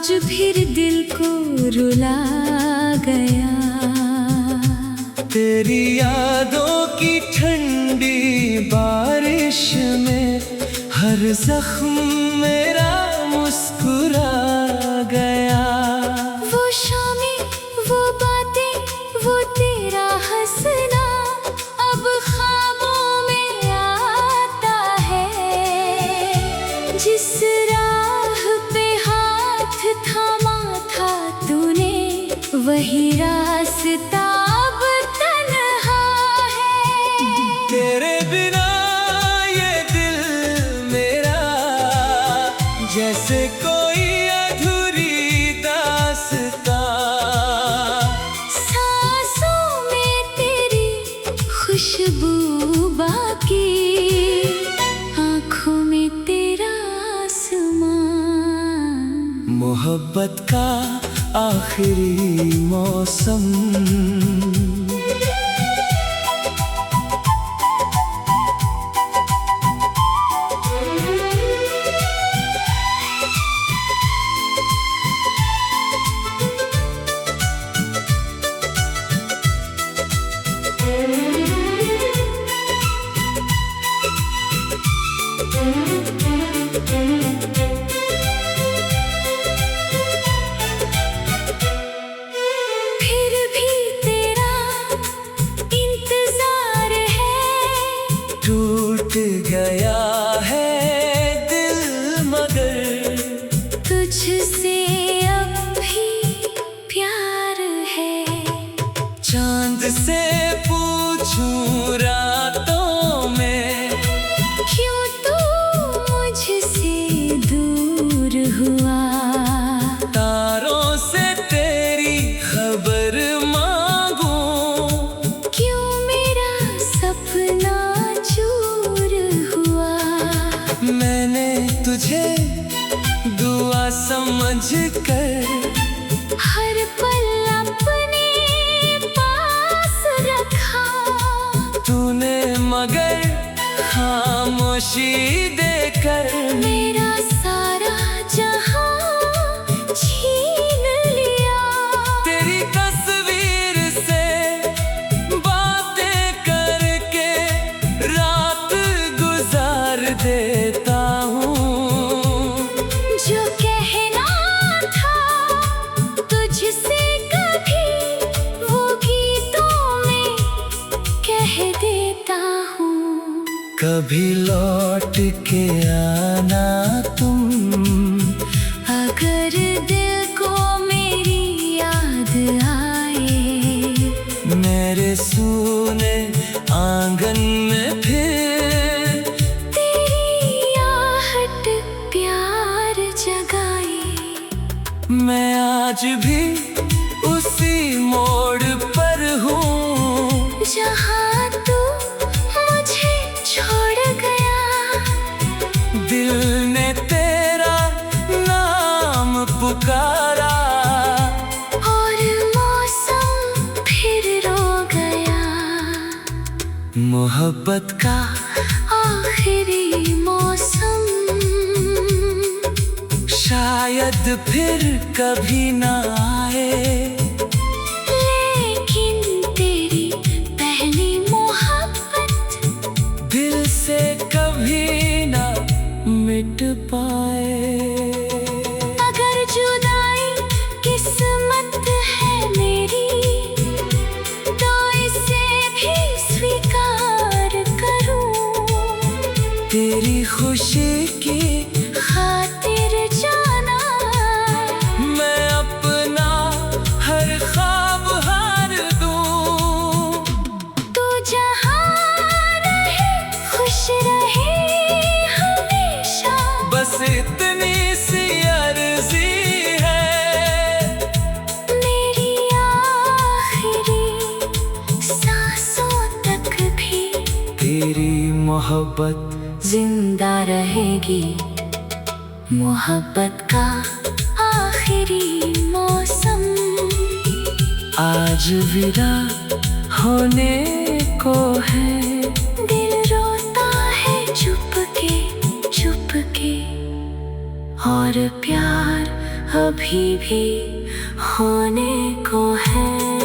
आज फिर दिल को रुला गया। तेरी यादों की ठंडी बारिश में हर जख्म मेरा मुस्कुरा गया। वो शामें, वो बातें, वो तेरा हंसना अब ख्वाबों में आता है। जिस राह पे हाथ थामा था तूने, वही रास्ता अब तन्हा है। तेरे बिना ये दिल मेरा जैसे कोई अधूरी दास्तां। सांसों में तेरी खुशबू बाकी, आँखों में तेरा आसमां। मोहब्बत का आखिरी मौसम। फिर भी तेरा इंतजार है। टूट गया है दिल मगर तुझसे अब भी प्यार है। चांद से पूछूं रातों में, क्यों तू मुझसे दूर हुआ। तारों से तेरी खबर मांगूं, क्यों मेरा सपना चूर हुआ। मैंने तुझे दुआ समझ कर हर पल अपने पास रखा। तूने मगर खामोशी देकर मेरा सारा जहां छीन लिया। तेरी तस्वीर से बातें करके रात गुजार देता हूँ। जो कहना था तुझसे कभी, वो गीतों में कह देता हूँ। कभी लौट के आना तुम, अगर दिल को मेरी याद आए। मेरे सूने आंगन में फिर तेरी आहट प्यार जगाए। मैं आज भी उसी मोड़ पर हूँ जहाँ तू मुझे छोड़ गया। दिल ने तेरा नाम पुकारा और मौसम फिर रो गया। मोहब्बत का आखिरी मौसम शायद फिर कभी ना आए। लेकिन तेरी पहली मोहब्बत दिल से कभी ना मिट पाए। अगर जुदाई किस्मत है मेरी, तो इसे भी स्वीकार करूं। तेरी खुशी की खातिर जाना, मैं अपना हर ख्वाब हार दूं। तू जहाँ रहे खुश रहे हमेशा। बस इतनी सी अर्जी है, मेरी आखिरी सांसों तक भी तेरी मोहब्बत जिंदा रहेगी। मोहब्बत का आखिरी मौसम आज विदा होने को है। दिल रोता है चुपके चुपके, और प्यार अभी भी होने को है।